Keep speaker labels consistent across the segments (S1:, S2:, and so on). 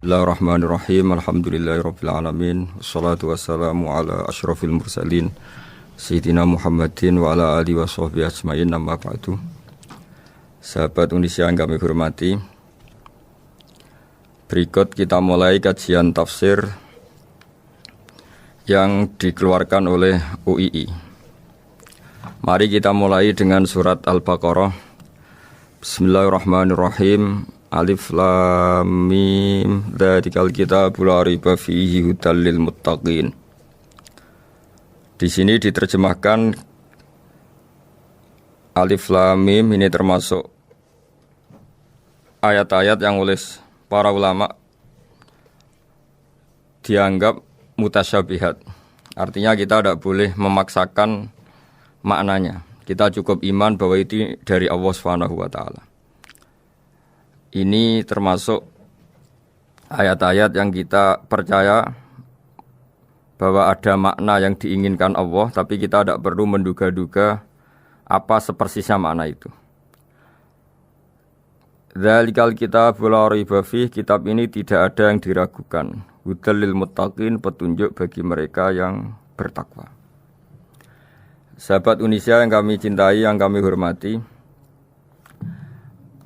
S1: Bismillahirrahmanirrahim. Alhamdulillahirabbil alamin. Wassalatu wassalamu ala asyrafil mursalin Sayyidina Muhammadin wa ala alihi washabbihi ajmain. Amma ba'du. Sahabat Indonesia yang kami hormati, berikut kita mulai kajian tafsir yang dikeluarkan oleh UII. Mari kita mulai dengan surat Al-Baqarah. Bismillahirrahmanirrahim. Alif lam mim dzalikal kitabul la raiba fihi hudal lil muttaqin. Di sini diterjemahkan Alif lam mim ini termasuk ayat-ayat yang oleh para ulama dianggap mutasyabihat. Artinya kita tidak boleh memaksakan maknanya. Kita cukup iman bahwa itu dari Allah Subhanahu wa taala. Ini termasuk ayat-ayat yang kita percaya bahwa ada makna yang diinginkan Allah, tapi kita tidak perlu menduga-duga apa sepersisnya makna itu. Dzalikal kitabul la raiba fihi, kitab ini tidak ada yang diragukan. Hudal lil muttaqin, petunjuk bagi mereka yang bertakwa. Sahabat Indonesia yang kami cintai, yang kami hormati,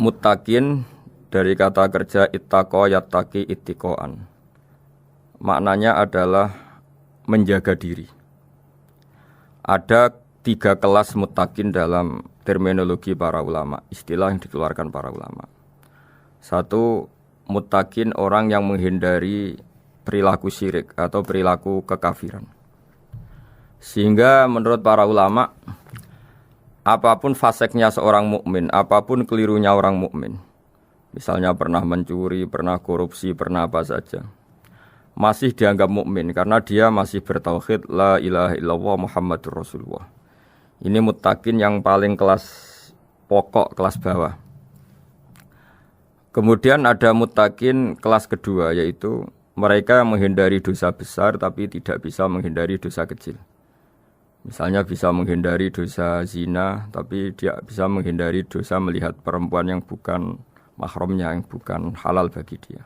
S1: muttaqin dari kata kerja ittaqa yattaqi ittiqaan. Maknanya adalah menjaga diri. Ada 3 kelas muttaqin dalam terminologi para ulama, istilah yang dikeluarkan para ulama. 1, muttaqin orang yang menghindari perilaku syirik atau perilaku kekafiran. Sehingga menurut para ulama, apapun faseknya seorang mukmin, apapun kelirunya orang mukmin, misalnya pernah mencuri, pernah korupsi, pernah apa saja, masih dianggap mukmin karena dia masih bertauhid la ilaha illallah Muhammadur Rasulullah. Ini muttaqin yang paling kelas pokok, kelas bawah. Kemudian ada muttaqin kelas kedua, yaitu mereka yang menghindari dosa besar tapi tidak bisa menghindari dosa kecil. Misalnya bisa menghindari dosa zina, tapi dia bisa menghindari dosa melihat perempuan yang bukan mahramnya, yang bukan halal bagi dia.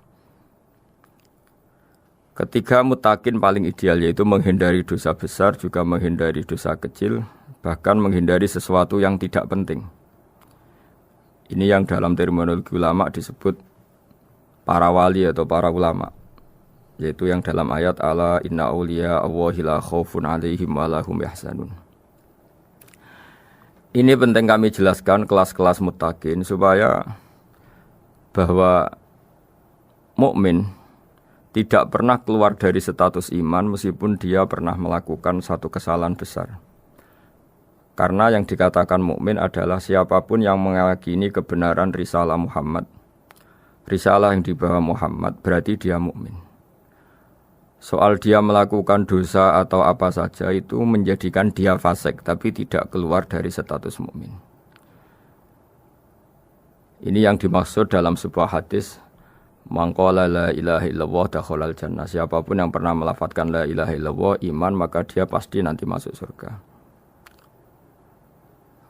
S1: Ketiga muttaqin paling ideal, yaitu menghindari dosa besar, juga menghindari dosa kecil, bahkan menghindari sesuatu yang tidak penting. Ini yang dalam terminologi ulama disebut para wali atau para ulama, yaitu yang dalam ayat ala inna awliya Allahi la khaufun alaihim wa lahum yahzanun. Ini penting kami jelaskan kelas-kelas muttaqin supaya bahwa mukmin tidak pernah keluar dari status iman meskipun dia pernah melakukan satu kesalahan besar. Karena yang dikatakan mukmin adalah siapapun yang meyakini kebenaran risalah Muhammad, risalah yang dibawa Muhammad, berarti dia mukmin. Soal dia melakukan dosa atau apa saja itu menjadikan dia fasik, tapi tidak keluar dari status mukmin. Ini yang dimaksud dalam sebuah hadis, man qala la ilaha illallah dakhalal jannah. Siapapun yang pernah melafadzkan la ilaha illallah iman, maka dia pasti nanti masuk surga.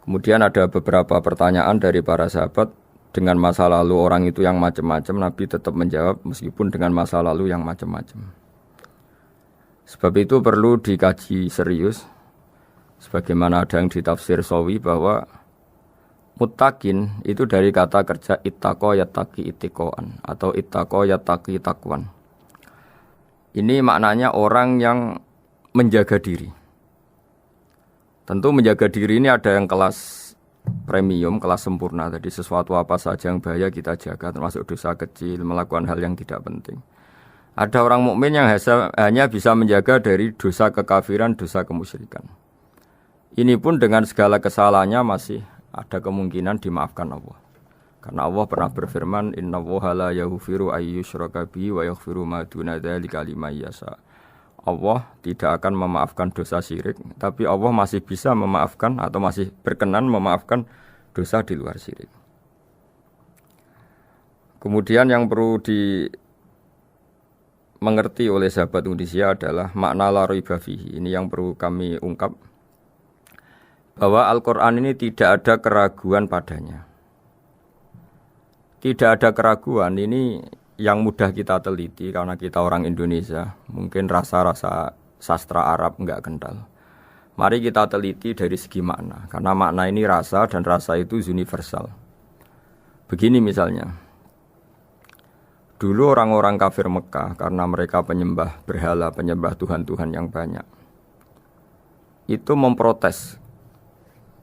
S1: Kemudian ada beberapa pertanyaan dari para sahabat dengan masa lalu orang itu yang macam-macam, Nabi tetap menjawab meskipun dengan masa lalu yang macam-macam. Sebab itu perlu dikaji serius, sebagaimana ada yang ditafsir Sawi bahwa muttaqin itu dari kata kerja ittaqa yattaqi ittiqaan atau ittaqa yattaqi taqwan. Ini maknanya orang yang menjaga diri. Tentu menjaga diri ini ada yang kelas premium, kelas sempurna. Jadi sesuatu apa saja yang bahaya kita jaga, termasuk dosa kecil, melakukan hal yang tidak penting. Ada orang mukmin yang hanya bisa menjaga dari dosa kekafiran, dosa kemusyrikan. Ini pun dengan segala kesalahannya masih ada kemungkinan dimaafkan Allah. Karena Allah pernah berfirman, innallaha la yaghfiru ayyushraka bihi wa yaghfiru ma duna dzalika liman yasha. Allah tidak akan memaafkan dosa syirik, tapi Allah masih bisa memaafkan atau masih berkenan memaafkan dosa di luar syirik. Kemudian yang perlu dimengerti oleh sahabat Indonesia adalah makna la raiba fihi. Ini yang perlu kami ungkap, bahwa Al-Quran ini tidak ada keraguan padanya. Tidak ada keraguan, ini yang mudah kita teliti karena kita orang Indonesia, mungkin rasa-rasa sastra Arab enggak kental. Mari kita teliti dari segi makna, karena makna ini rasa dan rasa itu universal. Begini misalnya, dulu orang-orang kafir Mekah karena mereka penyembah berhala, penyembah Tuhan-Tuhan yang banyak, itu memprotes.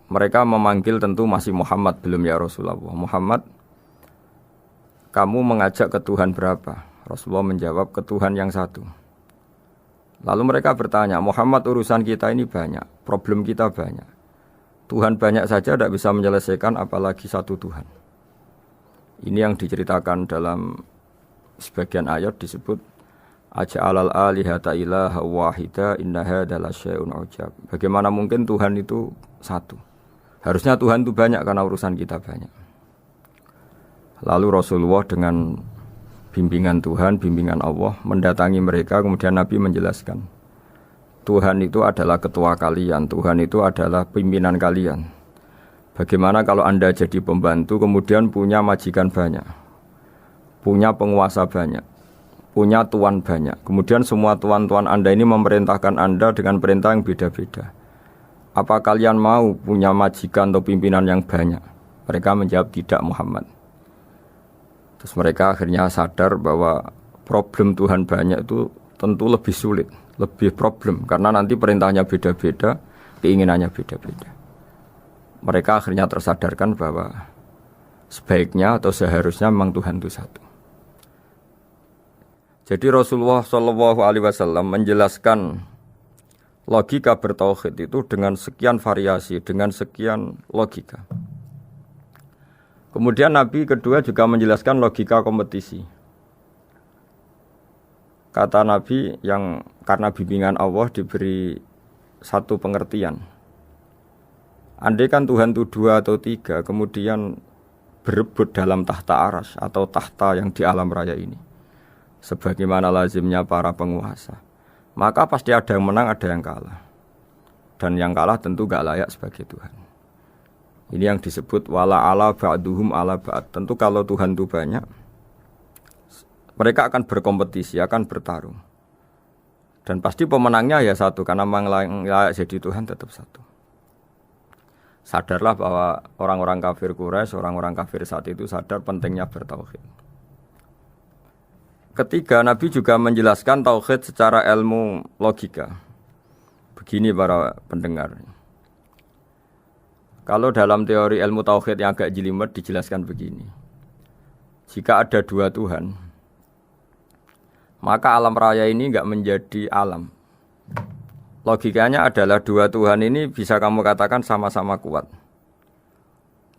S1: Mereka memanggil tentu masih Muhammad, belum ya Rasulullah. Muhammad, kamu mengajak ke Tuhan berapa? Rasulullah menjawab, ke Tuhan yang satu. Lalu mereka bertanya, Muhammad, urusan kita ini banyak, problem kita banyak. Tuhan banyak saja tidak bisa menyelesaikan, apalagi satu Tuhan. Ini yang diceritakan dalam sebagian ayat disebut, Aja'alal alihata ilaha wahida inna hadza lasyai'un ujab. Bagaimana mungkin Tuhan itu satu? Harusnya Tuhan itu banyak karena urusan kita banyak. Lalu Rasulullah dengan bimbingan Tuhan, bimbingan Allah mendatangi mereka, kemudian Nabi menjelaskan, Tuhan itu adalah ketua kalian, Tuhan itu adalah pimpinan kalian. Bagaimana kalau Anda jadi pembantu kemudian punya majikan banyak, punya penguasa banyak, punya tuan banyak, kemudian semua tuan-tuan Anda ini memerintahkan Anda dengan perintah yang beda-beda. Apa kalian mau punya majikan atau pimpinan yang banyak? Mereka menjawab tidak, Muhammad. Terus mereka akhirnya sadar bahwa problem Tuhan banyak itu tentu lebih sulit, lebih problem. Karena nanti perintahnya beda-beda, keinginannya beda-beda. Mereka akhirnya tersadarkan bahwa sebaiknya atau seharusnya memang Tuhan itu satu. Jadi Rasulullah SAW menjelaskan logika bertauhid itu dengan sekian variasi, dengan sekian logika. Kemudian Nabi kedua juga menjelaskan logika kompetisi. Kata Nabi yang karena bimbingan Allah diberi satu pengertian. Andai kan Tuhan itu 2 atau 3, kemudian berebut dalam tahta aras atau tahta yang di alam raya ini, sebagaimana lazimnya para penguasa, maka pasti ada yang menang, ada yang kalah. Dan yang kalah tentu gak layak sebagai Tuhan. Ini yang disebut wala ala ba'duhum ala ba'd. Tentu kalau Tuhan itu banyak, mereka akan berkompetisi, akan bertarung. Dan pasti pemenangnya ya satu, karena memang layak jadi Tuhan tetap satu. Sadarlah bahwa orang-orang kafir Quraisy, orang-orang kafir saat itu sadar pentingnya bertauhid. Ketiga, Nabi juga menjelaskan tauhid secara ilmu logika. Begini para pendengar. Kalau dalam teori ilmu tauhid yang agak jelimet dijelaskan begini. Jika ada 2 Tuhan, maka alam raya ini enggak menjadi alam. Logikanya adalah 2 Tuhan ini bisa kamu katakan sama-sama kuat.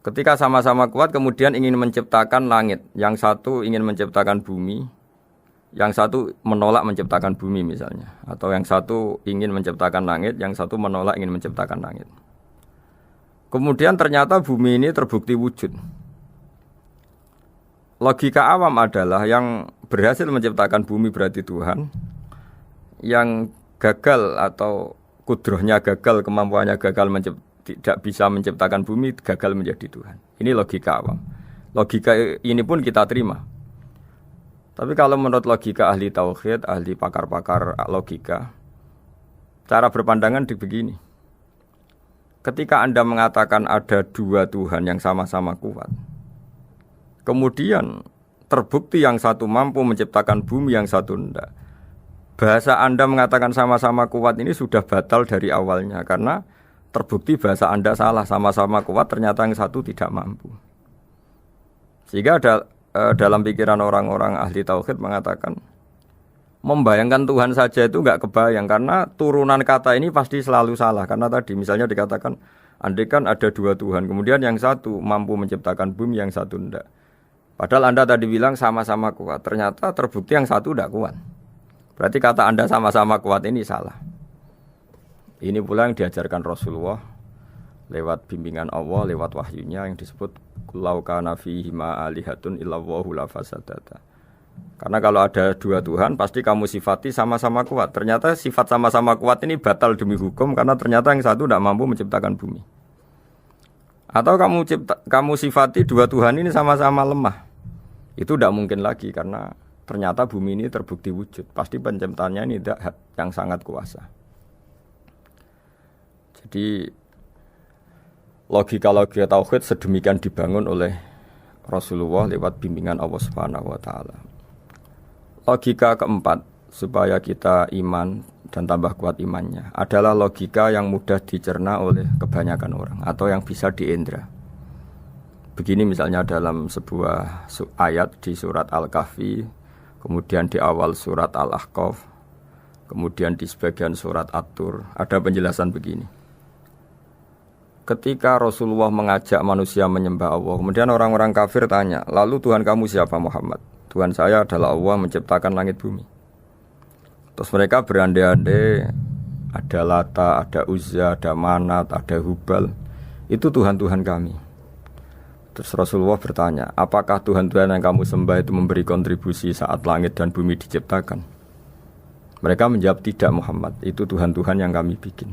S1: Ketika sama-sama kuat kemudian ingin menciptakan langit, yang satu ingin menciptakan bumi, yang satu menolak menciptakan bumi misalnya, atau yang satu ingin menciptakan langit, yang satu menolak ingin menciptakan langit. Kemudian ternyata bumi ini terbukti wujud. Logika awam adalah yang berhasil menciptakan bumi berarti Tuhan, yang gagal atau kudrohnya gagal, kemampuannya gagal tidak bisa menciptakan bumi, gagal menjadi Tuhan. Ini logika awam. Logika ini pun kita terima. Tapi kalau menurut logika ahli tauhid, ahli pakar-pakar logika, cara berpandangan begini. Ketika Anda mengatakan ada 2 Tuhan yang sama-sama kuat, kemudian terbukti yang satu mampu menciptakan bumi, yang satu tidak. Bahasa Anda mengatakan sama-sama kuat ini sudah batal dari awalnya, karena terbukti bahasa Anda salah, sama-sama kuat ternyata yang satu tidak mampu. Sehingga dalam pikiran orang-orang ahli tauhid mengatakan, membayangkan Tuhan saja itu enggak kebayang, karena turunan kata ini pasti selalu salah. Karena tadi misalnya dikatakan, andai kan ada 2 Tuhan, kemudian yang satu mampu menciptakan bumi, yang satu tidak. Padahal Anda tadi bilang sama-sama kuat, ternyata terbukti yang satu tidak kuat. Berarti kata Anda sama-sama kuat ini salah. Ini pula yang diajarkan Rasulullah lewat bimbingan Allah, lewat wahyunya yang disebut Lau kana fihi ma alihatun illallahu la fasadata. Karena kalau ada 2 Tuhan, pasti kamu sifati sama-sama kuat. Ternyata sifat sama-sama kuat ini batal demi hukum, karena ternyata yang satu tidak mampu menciptakan bumi. Atau kamu sifati 2 Tuhan ini sama-sama lemah. Itu tidak mungkin lagi, karena ternyata bumi ini terbukti wujud. Pasti penciptanya ini zat yang sangat kuasa. Jadi logika-logika tauhid sedemikian dibangun oleh Rasulullah lewat bimbingan Allah Subhanahu wa taala. Logika keempat supaya kita iman dan tambah kuat imannya adalah logika yang mudah dicerna oleh kebanyakan orang atau yang bisa diindra. Begini misalnya dalam sebuah ayat di surat Al-Kahfi, kemudian di awal surat Al-Ahqaf, kemudian di sebagian surat At-Tur, ada penjelasan begini. Ketika Rasulullah mengajak manusia menyembah Allah, kemudian orang-orang kafir tanya, lalu Tuhan kamu siapa Muhammad? Tuhan saya adalah Allah menciptakan langit bumi. Terus mereka berandai-andai, ada Lata, ada Uzza, ada Manat, ada Hubal. Itu Tuhan-Tuhan kami. Terus Rasulullah bertanya, apakah Tuhan-Tuhan yang kamu sembah itu memberi kontribusi saat langit dan bumi diciptakan? Mereka menjawab, tidak Muhammad, itu Tuhan-Tuhan yang kami bikin.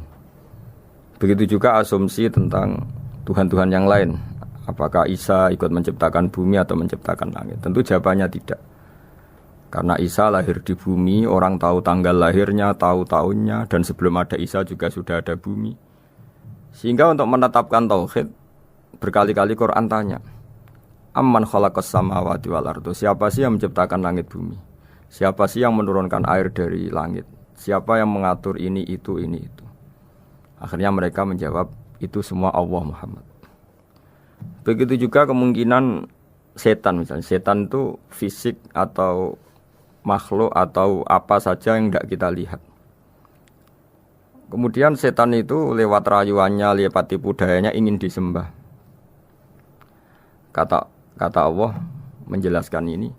S1: Begitu juga asumsi tentang Tuhan-Tuhan yang lain. Apakah Isa ikut menciptakan bumi atau menciptakan langit? Tentu jawabannya tidak. Karena Isa lahir di bumi, orang tahu tanggal lahirnya, tahu tahunnya, dan sebelum ada Isa juga sudah ada bumi. Sehingga untuk menetapkan tauhid, berkali-kali Quran tanya, Amman khalaqas samawati wal ardu, siapa sih yang menciptakan langit bumi? Siapa sih yang menurunkan air dari langit? Siapa yang mengatur ini, itu, ini, itu? Akhirnya mereka menjawab, itu semua Allah Muhammad. Begitu juga kemungkinan setan misalnya. Setan itu fisik atau makhluk atau apa saja yang tidak kita lihat. Kemudian setan itu lewat rayuannya, lewat tipu dayanya ingin disembah. Kata Allah menjelaskan ini,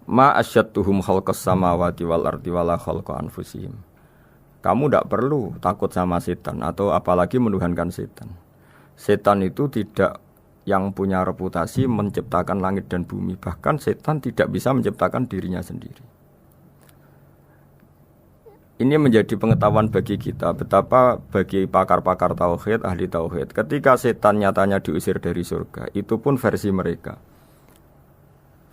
S1: Ma asyadduhum khalqas samawati wal ardi wala khalqa anfusihim. Kamu tidak perlu takut sama setan atau apalagi menuhankan setan. Setan itu tidak yang punya reputasi menciptakan langit dan bumi. Bahkan setan tidak bisa menciptakan dirinya sendiri. Ini menjadi pengetahuan bagi kita. Betapa bagi pakar-pakar tauhid, ahli tauhid, ketika setan nyatanya diusir dari surga, itu pun versi mereka.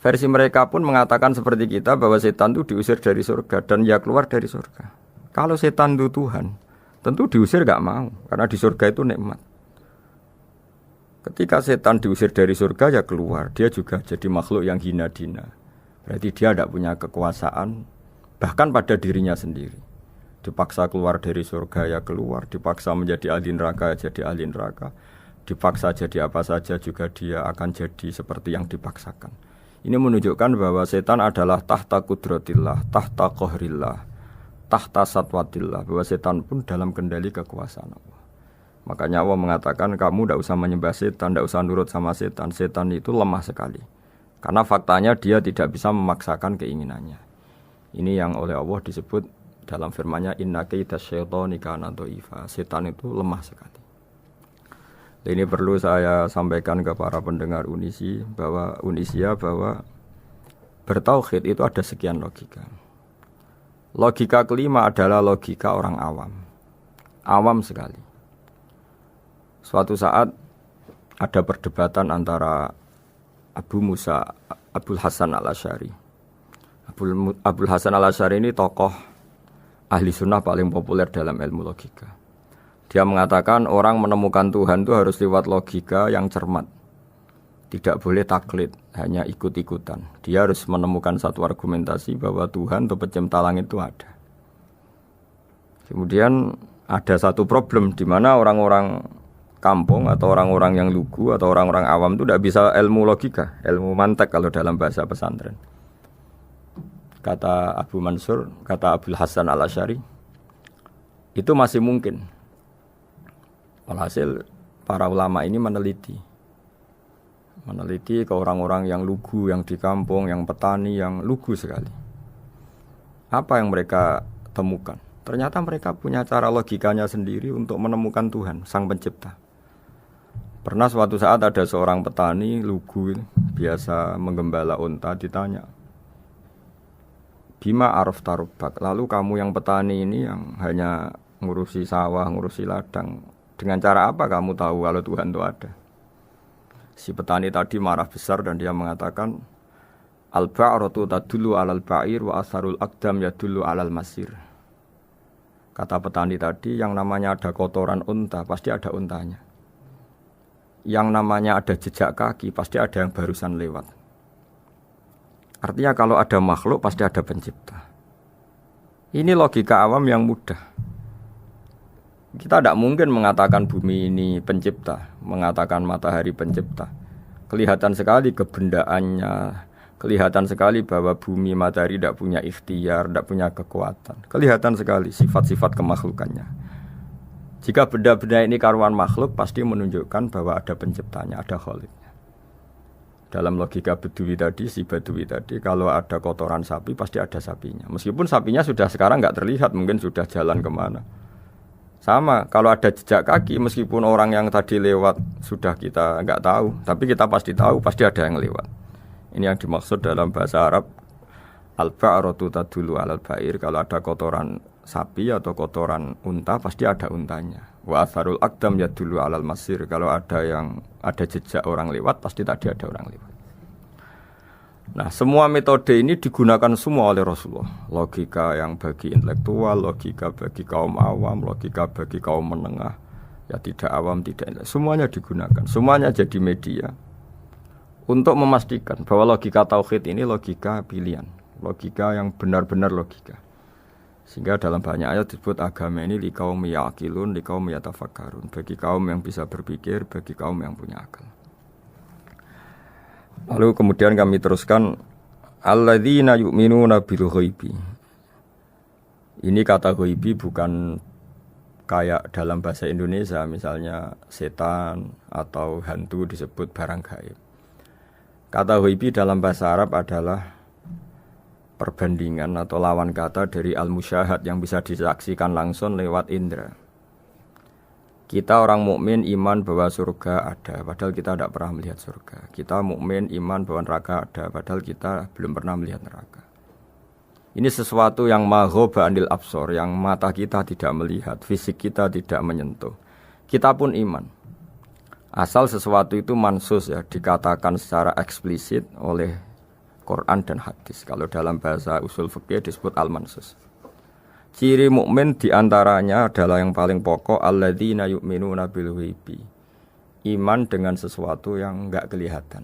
S1: Versi mereka pun mengatakan seperti kita bahwa setan itu diusir dari surga dan ya keluar dari surga. Kalau setan itu Tuhan, tentu diusir gak mau, karena di surga itu nikmat. Ketika setan diusir dari surga ya keluar, dia juga jadi makhluk yang hina dina. Berarti dia tidak punya kekuasaan, bahkan pada dirinya sendiri. Dipaksa keluar dari surga ya keluar, dipaksa menjadi ahli neraka ya jadi ahli neraka, dipaksa jadi apa saja juga dia akan jadi seperti yang dipaksakan. Ini menunjukkan bahwa setan adalah tahta kudratillah, tahta qahrillah, tahta satwatillah, bahwa setan pun dalam kendali kekuasaan Allah. Makanya Allah mengatakan kamu tidak usah menyembah setan, tidak usah nurut sama setan. Setan itu lemah sekali. Karena faktanya dia tidak bisa memaksakan keinginannya. Ini yang oleh Allah disebut dalam firman-Nya inna kaidas syaitani kana dhaifa. Setan itu lemah sekali. Ini perlu saya sampaikan ke para pendengar Unisia bahwa bertauhid itu ada sekian logika. Logika kelima adalah logika orang awam. Awam sekali. Suatu saat ada perdebatan antara Abul Hasan al-Asy'ari. Abul Hasan al-Asy'ari ini tokoh ahli sunnah paling populer dalam ilmu logika. Dia mengatakan orang menemukan Tuhan itu harus lewat logika yang cermat. Tidak boleh taklid, hanya ikut-ikutan. Dia harus menemukan satu argumentasi bahwa Tuhan atau pencipta langit itu ada. Kemudian ada satu problem di mana orang-orang kampung atau orang-orang yang lugu atau orang-orang awam itu tidak bisa ilmu logika, ilmu mantek kalau dalam bahasa pesantren. Kata Abu Mansur, kata Abul Hasan al-Asy'ari, itu masih mungkin. Walhasil para ulama ini meneliti ke orang-orang yang lugu, yang di kampung, yang petani, yang lugu sekali. Apa yang mereka temukan? Ternyata mereka punya cara logikanya sendiri untuk menemukan Tuhan, Sang Pencipta. Pernah suatu saat ada seorang petani lugu, biasa menggembala unta, ditanya, Bima araf tarubak, lalu kamu yang petani ini yang hanya ngurusi sawah, ngurusi ladang, dengan cara apa kamu tahu kalau Tuhan itu ada? Si petani tadi marah besar dan dia mengatakan, Al-ba'ratu tadullu 'alal ba'ir wa asharul aqdam yadullu 'alal masir. Kata petani tadi, yang namanya ada kotoran unta, pasti ada untanya. Yang namanya ada jejak kaki, pasti ada yang barusan lewat. Artinya kalau ada makhluk, pasti ada pencipta. Ini logika awam yang mudah. Kita tidak mungkin mengatakan bumi ini pencipta, mengatakan matahari pencipta. Kelihatan sekali kebendaannya, kelihatan sekali bahwa bumi matahari tidak punya ikhtiar, tidak punya kekuatan. Kelihatan sekali sifat-sifat kemakhlukannya. Jika benda-benda ini karuan makhluk, pasti menunjukkan bahwa ada penciptanya, ada khaliknya. Dalam logika Bedui tadi, si Bedui tadi, kalau ada kotoran sapi, pasti ada sapinya. Meskipun sapinya sudah sekarang nggak terlihat, mungkin sudah jalan kemana. Sama, kalau ada jejak kaki, meskipun orang yang tadi lewat sudah kita nggak tahu, tapi kita pasti tahu, pasti ada yang lewat. Ini yang dimaksud dalam bahasa Arab, al-ba'ratu tadullu 'alal ba'ir. Kalau ada kotoran sapi atau kotoran unta, pasti ada untanya. Wa atharul aqdam yadullu 'alal masir. Kalau ada jejak orang lewat, pasti tadi ada orang lewat. Nah, semua metode ini digunakan semua oleh Rasulullah. Logika yang bagi intelektual, logika bagi kaum awam, logika bagi kaum menengah, ya tidak awam, tidak intelektual. Semuanya digunakan, semuanya jadi media untuk memastikan bahwa logika tauhid ini logika pilihan, logika yang benar-benar logika. Sehingga dalam banyak ayat disebut agama ini liqaum yaqilun, liqaum yatafakkarun, bagi kaum yang bisa berpikir, bagi kaum yang punya akal. Lalu kemudian kami teruskan alladzina yu'minuna bil ghaibi. Ini kata ghaibi bukan kayak dalam bahasa Indonesia misalnya setan atau hantu disebut barang gaib. Kata ghaibi dalam bahasa Arab adalah perbandingan atau lawan kata dari al-musyahad yang bisa disaksikan langsung lewat indera. Kita orang mukmin iman bahwa surga ada, padahal kita tidak pernah melihat surga. Kita mukmin iman bahwa neraka ada, padahal kita belum pernah melihat neraka. Ini sesuatu yang maghoba anil absor, yang mata kita tidak melihat, fisik kita tidak menyentuh. Kita pun iman. Asal sesuatu itu mansus ya, dikatakan secara eksplisit oleh Quran dan hadis. Kalau dalam bahasa usul fikih disebut al-mansus. Ciri mukmin diantaranya adalah yang paling pokok alladzina yu'minuna bil ghaibi. Iman dengan sesuatu yang enggak kelihatan.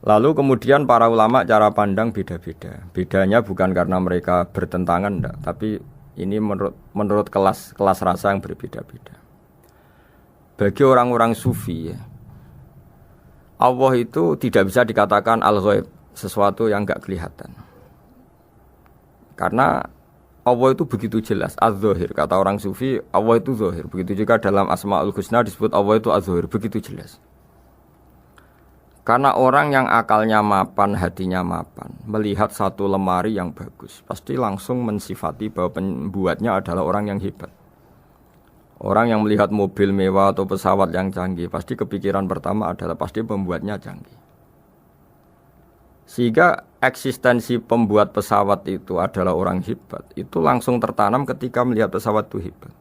S1: Lalu kemudian para ulama cara pandang beda-beda. Bedanya bukan karena mereka bertentangan enggak, tapi ini menurut kelas rasa yang berbeda-beda. Bagi orang-orang sufi ya, Allah itu tidak bisa dikatakan al-ghaib, sesuatu yang enggak kelihatan. Karena Allah itu begitu jelas, az-zahir. Kata orang sufi, Allah itu zahir. Begitu juga dalam Asmaul Husna disebut Allah itu az-zahir, begitu jelas. Karena orang yang akalnya mapan, hatinya mapan, melihat satu lemari yang bagus, pasti langsung mensifati bahwa pembuatnya adalah orang yang hebat. Orang yang melihat mobil mewah atau pesawat yang canggih, pasti kepikiran pertama adalah pasti pembuatnya canggih. Sehingga eksistensi pembuat pesawat itu adalah orang hebat, itu langsung tertanam ketika melihat pesawat itu hebat.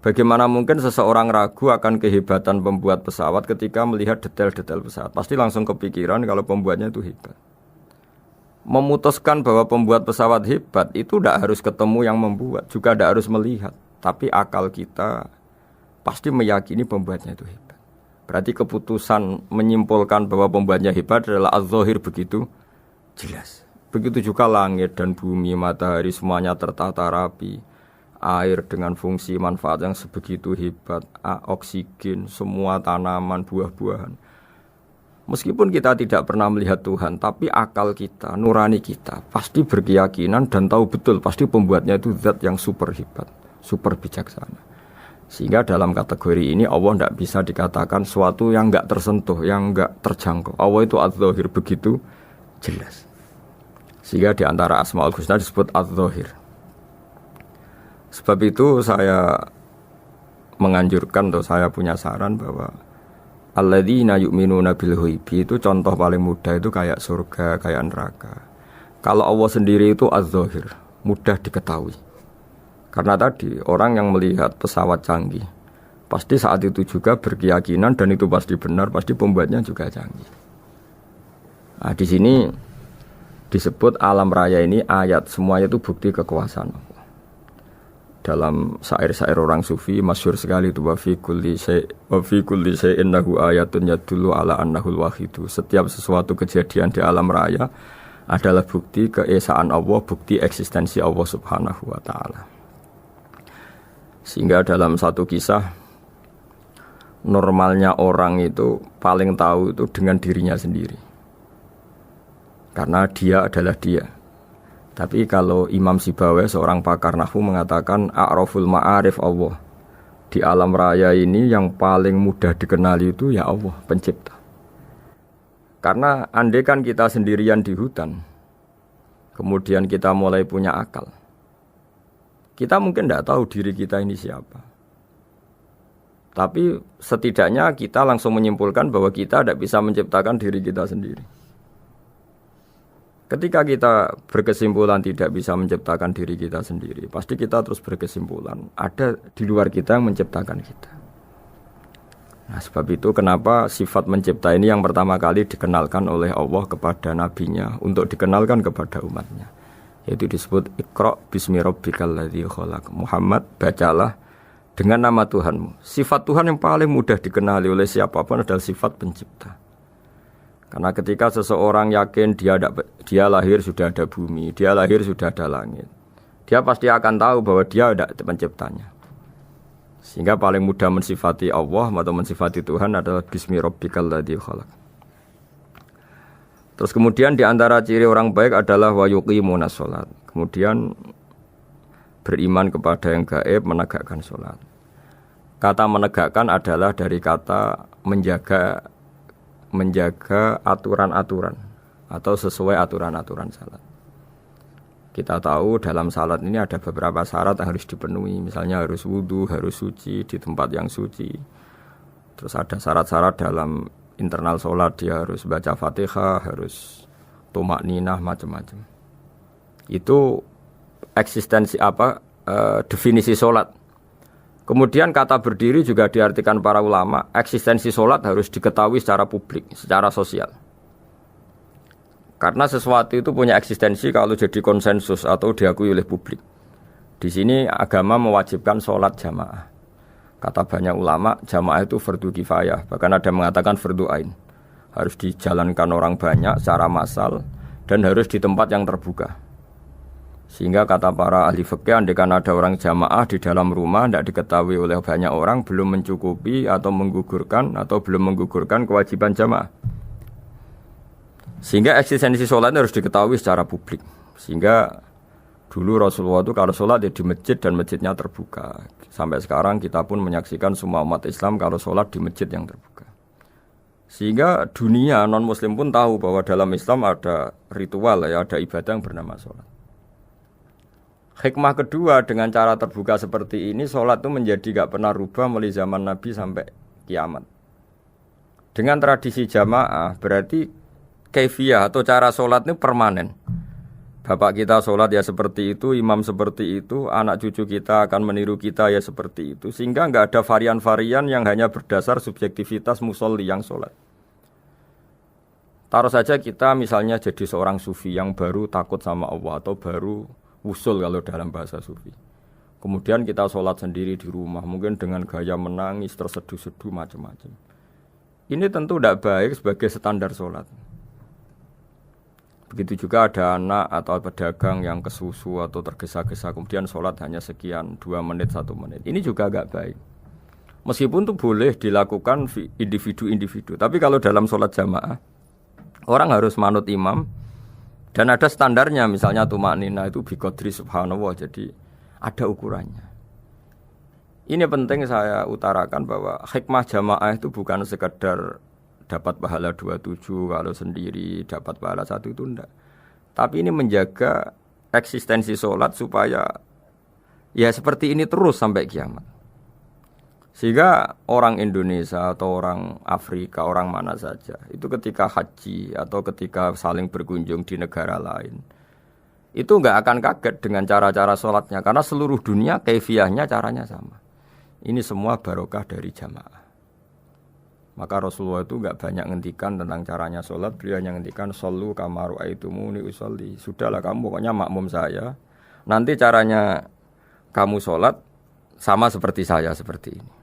S1: Bagaimana mungkin seseorang ragu akan kehebatan pembuat pesawat ketika melihat detail-detail pesawat? Pasti langsung kepikiran kalau pembuatnya itu hebat. Memutuskan bahwa pembuat pesawat hebat itu tidak harus ketemu yang membuat, juga tidak harus melihat. Tapi akal kita pasti meyakini pembuatnya itu hebat. Berarti keputusan menyimpulkan bahwa pembuatnya hebat adalah az-zahir begitu jelas. Begitu juga langit dan bumi, matahari semuanya tertata rapi. Air dengan fungsi manfaat yang sebegitu hebat, oksigen, semua tanaman, buah-buahan. Meskipun kita tidak pernah melihat Tuhan, tapi akal kita, nurani kita pasti berkeyakinan dan tahu betul pasti pembuatnya itu zat yang super hebat, super bijaksana. Sehingga dalam kategori ini Allah tidak bisa dikatakan suatu yang enggak tersentuh, yang enggak terjangkau. Allah itu az-zahir begitu jelas. Sehingga di antara Asmaul Husna disebut az-zahir. Sebab itu saya menganjurkan atau saya punya saran bahwa alladzina yu'minuna bil ghaibi itu contoh paling mudah itu kayak surga, kayak neraka. Kalau Allah sendiri itu az-zahir, mudah diketahui. Karena tadi orang yang melihat pesawat canggih pasti saat itu juga berkeyakinan dan itu pasti benar, pasti pembuatnya juga canggih. Nah, di sini disebut alam raya ini ayat, semuanya itu bukti kekuasaan Allah. Dalam syair-syair orang sufi masyhur sekali itu wa fi kulli syai'in lahu ayatun yadullu ala annahul wahidu. Setiap sesuatu kejadian di alam raya adalah bukti keesaan Allah, bukti eksistensi Allah Subhanahu wa taala. Sehingga dalam satu kisah, normalnya orang itu paling tahu itu dengan dirinya sendiri. Karena dia adalah dia. Tapi kalau Imam Sibawayh, seorang pakar nahwu, mengatakan a'raful ma'arif Allah. Di alam raya ini yang paling mudah dikenali itu ya Allah, pencipta. Karena andai kan kita sendirian di hutan, kemudian kita mulai punya akal, kita mungkin tidak tahu diri kita ini siapa. Tapi setidaknya kita langsung menyimpulkan bahwa kita tidak bisa menciptakan diri kita sendiri. Ketika kita berkesimpulan tidak bisa menciptakan diri kita sendiri, pasti kita terus berkesimpulan ada di luar kita yang menciptakan kita. Nah, sebab itu kenapa sifat mencipta ini yang pertama kali dikenalkan oleh Allah kepada nabinya untuk dikenalkan kepada umatnya. Yaitu disebut Iqra bismi rabbikal ladzi khalaq. Muhammad, bacalah dengan nama Tuhanmu. Sifat Tuhan yang paling mudah dikenali oleh siapapun adalah sifat pencipta. Karena ketika seseorang yakin dia lahir sudah ada bumi, dia lahir sudah ada langit, dia pasti akan tahu bahwa dia ada penciptanya. Sehingga paling mudah mensifati Allah atau mensifati Tuhan adalah bismi rabbikal ladzi khalaq. Terus kemudian di antara ciri orang baik adalah wa yuqimunas shalat. Kemudian beriman kepada yang gaib, menegakkan salat. Kata menegakkan adalah dari kata menjaga aturan-aturan atau sesuai aturan-aturan salat. Kita tahu dalam salat ini ada beberapa syarat yang harus dipenuhi. Misalnya harus wudu, harus suci di tempat yang suci. Terus ada syarat-syarat dalam internal salat, dia harus baca Fatihah, harus tumakninah, macam-macam. Itu eksistensi definisi salat. Kemudian kata berdiri juga diartikan para ulama, eksistensi sholat harus diketahui secara publik, secara sosial. Karena sesuatu itu punya eksistensi kalau jadi konsensus atau diakui oleh publik. Di sini agama mewajibkan sholat jamaah. Kata banyak ulama, jamaah itu fardu kifayah, bahkan ada yang mengatakan fardu ain. Harus dijalankan orang banyak secara massal dan harus di tempat yang terbuka. Sehingga kata para ahli fikih, andaikan ada orang jamaah di dalam rumah tidak diketahui oleh banyak orang, belum mencukupi atau belum menggugurkan kewajiban jamaah. Sehingga eksistensi sholat harus diketahui secara publik. Sehingga dulu Rasulullah itu kalau sholat ya di masjid dan masjidnya terbuka. Sampai sekarang kita pun menyaksikan semua umat Islam kalau sholat di masjid yang terbuka. Sehingga dunia non-muslim pun tahu bahwa dalam Islam ada ritual, ada ibadah yang bernama sholat. Hikmah kedua dengan cara terbuka seperti ini, sholat itu menjadi gak pernah rubah mulai zaman Nabi sampai kiamat. Dengan tradisi jamaah berarti kaifiyah atau cara sholat ini permanen. Bapak kita sholat ya seperti itu, imam seperti itu, anak cucu kita akan meniru kita ya seperti itu. Sehingga gak ada varian-varian yang hanya berdasar subjektivitas musolli yang sholat. Taruh saja kita misalnya jadi seorang sufi yang baru takut sama Allah atau baru usul kalau dalam bahasa sufi. Kemudian kita sholat sendiri di rumah, mungkin dengan gaya menangis, terseduh-seduh, macam-macam. Ini tentu tidak baik sebagai standar sholat. Begitu juga ada anak atau pedagang yang kesusu atau tergesa-gesa, kemudian sholat hanya sekian, 2 menit, 1 menit. Ini juga agak baik. Meskipun itu boleh dilakukan individu-individu. Tapi kalau dalam sholat jamaah, orang harus manut imam, dan ada standarnya, misalnya tumaknina itu biqadri subhanallah, jadi ada ukurannya. Ini penting saya utarakan bahwa hikmah jamaah itu bukan sekedar dapat pahala 27 kalau sendiri, dapat pahala 1 itu enggak. Tapi ini menjaga eksistensi sholat supaya ya seperti ini terus sampai kiamat. Sehingga orang Indonesia atau orang Afrika, orang mana saja, itu ketika haji atau ketika saling berkunjung di negara lain, itu enggak akan kaget dengan cara-cara sholatnya. Karena seluruh dunia kaifiyahnya caranya sama. Ini semua barokah dari jamaah. Maka Rasulullah itu enggak banyak ngendikan tentang caranya sholat, beliau hanya ngendikan shollu kama ra'aitumuni usolli. Sudahlah kamu pokoknya makmum saya. Nanti caranya kamu sholat sama seperti saya seperti ini.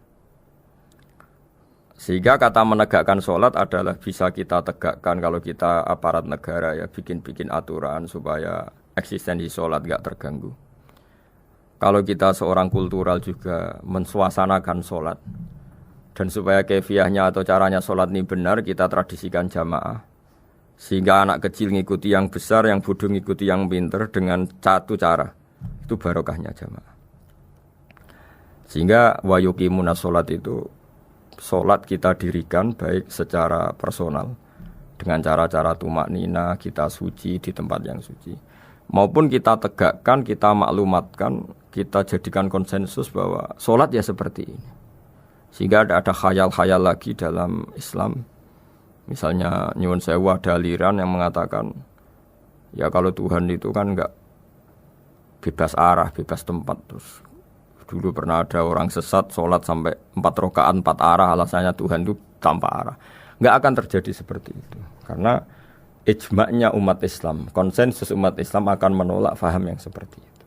S1: Sehingga kata menegakkan sholat adalah bisa kita tegakkan kalau kita aparat negara ya bikin-bikin aturan supaya eksistensi sholat enggak terganggu. Kalau kita seorang kultural juga mensuasanakan sholat. Dan supaya kefiahnya atau caranya sholat ini benar, kita tradisikan jamaah. Sehingga anak kecil ngikuti yang besar, yang bodoh ngikuti yang pinter dengan satu cara. Itu barokahnya jamaah. Sehingga wayukimuna sholat itu, sholat kita dirikan baik secara personal. Dengan cara-cara tumak nina, kita suci di tempat yang suci. Maupun kita tegakkan, kita maklumatkan, kita jadikan konsensus bahwa sholat ya seperti ini. Sehingga ada khayal-khayal lagi dalam Islam. Misalnya nyuwun sewu ada aliran yang mengatakan ya kalau Tuhan itu kan enggak bebas arah, bebas tempat. Terus dulu pernah ada orang sesat sholat sampai 4 rakaat 4 arah, alasannya Tuhan itu tanpa arah. Enggak akan terjadi seperti itu. Karena ijma'nya umat Islam, konsensus umat Islam akan menolak faham yang seperti itu.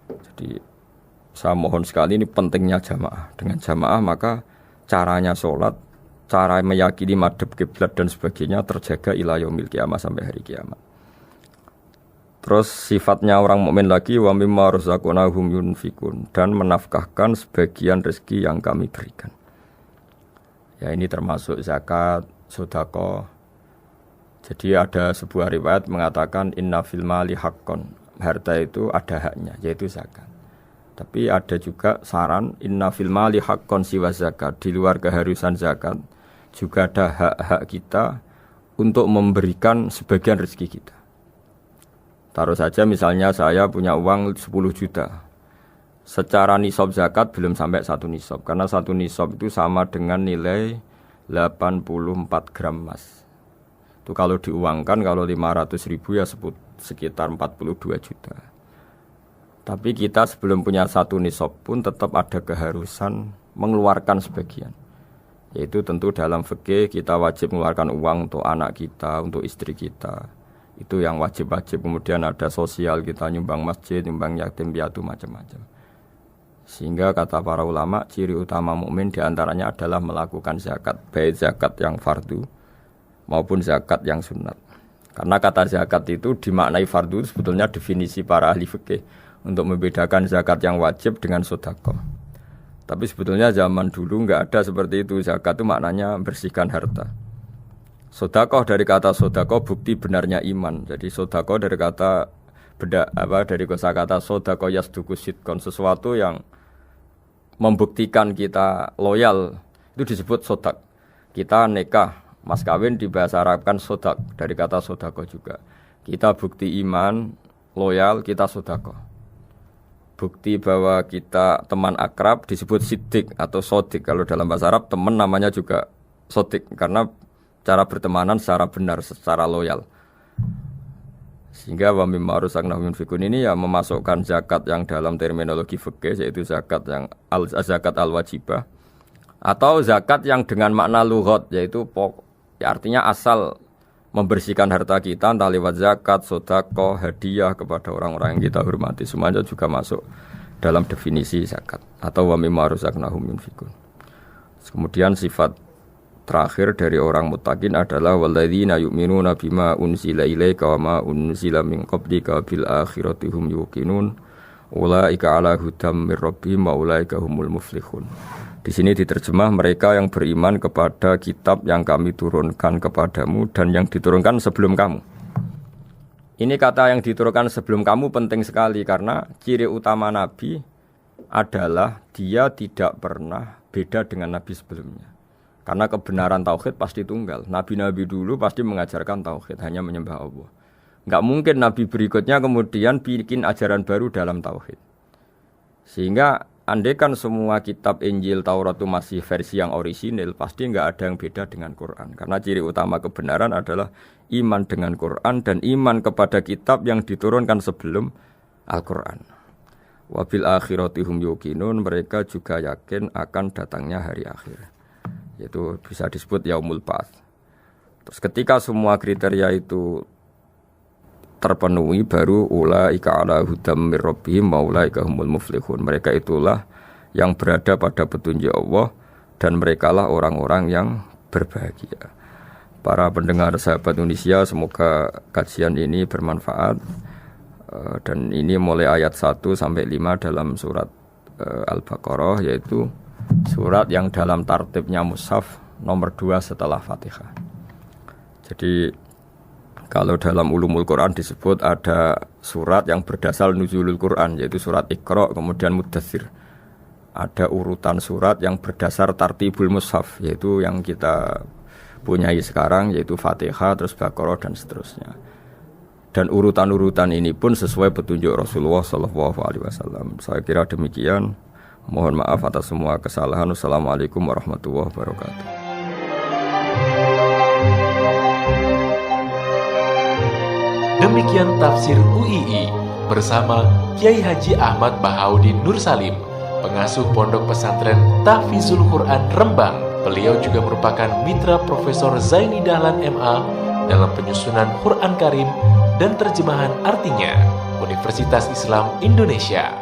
S1: Jadi saya mohon sekali ini pentingnya jamaah. Dengan jamaah maka caranya sholat, cara meyakini madhab kiblat dan sebagainya terjaga ila yaumil qiyamah sampai hari kiamat. Terus sifatnya orang mukmin lagi wa mimma razaqnahum yunfikun dan menafkahkan sebagian rezeki yang kami berikan. Ya ini termasuk zakat, sedekah. Jadi ada sebuah riwayat mengatakan inna fil mali haqqon. Harta itu ada haknya yaitu zakat. Tapi ada juga saran inna fil mali haqqon siwa zakat, di luar keharusan zakat juga ada hak-hak kita untuk memberikan sebagian rezeki kita. Taruh saja misalnya saya punya uang 10 juta. Secara nisab zakat belum sampai 1 nisab karena 1 nisab itu sama dengan nilai 84 gram emas. Itu kalau diuangkan kalau 500 ribu ya sekitar 42 juta. Tapi kita sebelum punya 1 nisab pun tetap ada keharusan mengeluarkan sebagian. Yaitu tentu dalam fikih kita wajib mengeluarkan uang untuk anak kita, untuk istri kita. Itu yang wajib-wajib. Kemudian ada sosial, kita nyumbang masjid, nyumbang yatim piatu macam-macam. Sehingga kata para ulama, ciri utama mukmin diantaranya adalah melakukan zakat. Baik zakat yang fardu maupun zakat yang sunat. Karena kata zakat itu dimaknai fardu sebetulnya definisi para ahli fikih. Untuk membedakan zakat yang wajib dengan sedekah. Tapi sebetulnya zaman dulu enggak ada seperti itu. Zakat itu maknanya bersihkan harta. Sedekah dari kata sedekah bukti benarnya iman. Jadi sedekah dari kata dari kosakata sedekah yasduqu sidqan, sesuatu yang membuktikan kita loyal itu disebut sedekah. Kita nikah, mas kawin di bahasa Arab kan sedekah dari kata sedekah juga. Kita bukti iman, loyal, kita sedekah. Bukti bahwa kita teman akrab disebut siddiq atau sodik. Kalau dalam bahasa Arab teman namanya juga sodik karena cara bertemanan secara benar, secara loyal. Sehingga wa mimma razaqnahum yunfikun ini ya memasukkan zakat yang dalam terminologi fikih yaitu zakat yang zakat al-wajibah atau zakat yang dengan makna lughat yaitu ya artinya asal membersihkan harta kita entah lewat zakat, sedekah, hadiah kepada orang-orang yang kita hormati semuanya juga masuk dalam definisi zakat atau wa mimma razaqnahum yunfikun. Kemudian sifat terakhir dari orang muttaqin adalah walladzina yu'minuna bima unzila ilaika wa ma unzila min qablika bil akhirati hum yuqinun ulaika ala hudam mir rabbihim wa ulaika humul muflihun. Di sini diterjemah mereka yang beriman kepada kitab yang kami turunkan kepadamu dan yang diturunkan sebelum kamu. Ini kata yang diturunkan sebelum kamu penting sekali karena ciri utama Nabi adalah dia tidak pernah beda dengan Nabi sebelumnya. Karena kebenaran tauhid pasti tunggal. Nabi-nabi dulu pasti mengajarkan tauhid, hanya menyembah Allah. Enggak mungkin Nabi berikutnya kemudian bikin ajaran baru dalam tauhid. Sehingga andaikan semua kitab Injil Taurat itu masih versi yang orisinil, pasti enggak ada yang beda dengan Quran. Karena ciri utama kebenaran adalah iman dengan Quran dan iman kepada kitab yang diturunkan sebelum Al-Quran. Wabil akhirati hum yuqinun, mereka juga yakin akan datangnya hari akhir. yaitu bisa disebut yaumul ba'ats. Terus ketika semua kriteria itu terpenuhi, baru ulaika ala hudam mir rabbihim wa ulaika humul muflihun. Mereka itulah yang berada pada petunjuk Allah dan merekalah orang-orang yang berbahagia. Para pendengar sahabat Indonesia, semoga kajian ini bermanfaat. Dan ini mulai ayat 1 sampai 5 dalam surat Al-Baqarah, yaitu surat yang dalam tartibnya mushaf nomor 2 setelah Fatihah. Jadi kalau dalam ulumul Quran disebut ada surat yang berdasar nuzulul Quran, yaitu surat Iqra, kemudian Muddatsir. Ada urutan surat yang berdasar tartibul mushaf, yaitu yang kita punyai sekarang, yaitu Fatihah, terus Baqarah dan seterusnya. Dan urutan-urutan ini pun sesuai petunjuk Rasulullah SAW. Saya kira demikian. Mohon maaf atas semua kesalahan. Wassalamualaikum warahmatullahi wabarakatuh.
S2: Demikian tafsir UII bersama Kiai Haji Ahmad Bahaudin Nur Salim, pengasuh Pondok Pesantren Tahfizul Quran Rembang. Beliau juga merupakan mitra Profesor Zaini Dahlan MA dalam penyusunan Quran Karim dan terjemahan artinya Universitas Islam Indonesia.